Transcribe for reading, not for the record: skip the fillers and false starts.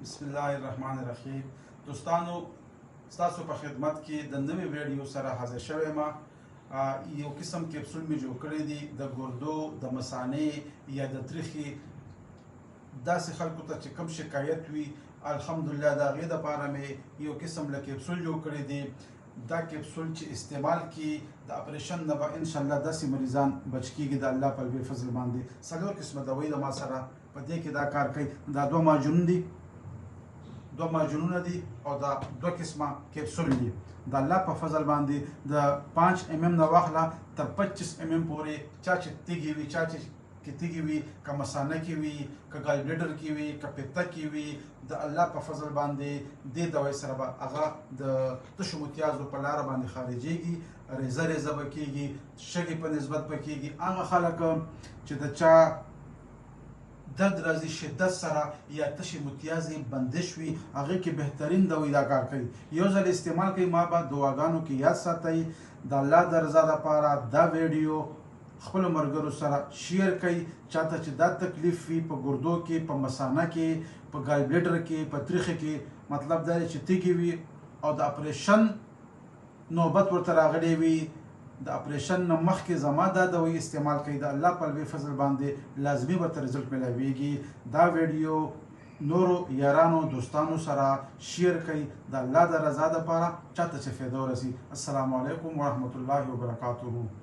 بسم الله الرحمن الرحیم. دوستانو، ستاسو په خدمت کې د نوې ویډیو سره حاضر شوی ما. یو قسم کیپسول می جوړ کړی دی د ګردو د مثانې یا د تریخي داسې خلکو ته چې کوم شکایت وي، الحمدلله د هغې دپاره مې یو قسم له کیپسول جوړ کړی دی. دا کیپسول چې استعمال کی د اپریشن نه به انشاءالله داسې مریضان بچ کیږي د الله په لوی فضل باندې. څلور قسمه دوایي د ما سره په دې کې دا کار کوي. دا دوه ماجونونه دي او دا دوه قسمه کیپسول دي. د الله په فضل باندې د 5 mm نه واخله تر 25 mm پورې، چا چې تیږې وي، چا چې تیږې وي، که مثانه کې وي، که ګال بلیډر کې وي، که پیته کې وي، د الله په فضل باندې دې دوای سره به هغه د تشو متیازو په لاره باندې خارجېږي، ریزه ریزه به کېږي، شګې په نسبت به کېږي. هغه خلک چې د چا درد راځي شدت سره یا تشې متیازې بندش وي، هغې کې بهترین دوی دا کار کوي. یو ځل استعمال کوي، ما به دعاګانو کې یاد ساتئ. د الله د رضا دپاره دا ویډیو خپلو ملګرو سره شیر کوئ. چاته چې دا تکلیف وي په ګردو کې، په مثانه کې، په ګال بلیډر کې، په تریخي کې، مطلب دا دی چې تیږې وي او د اپریشن نوبت ورته راغلی وي، د اپریشن نه مخکې زما دا دوی استعمال کوي، د الله په لوی فضل باندې لازمي ورته رزلټ ملاویږي. دا ویډیو نورو یارانو دوستانو سره شیر کوي د الله د رضا دپاره، چاته چې فایده ورسي. السلام علیکم ورحمت الله وبرکاته.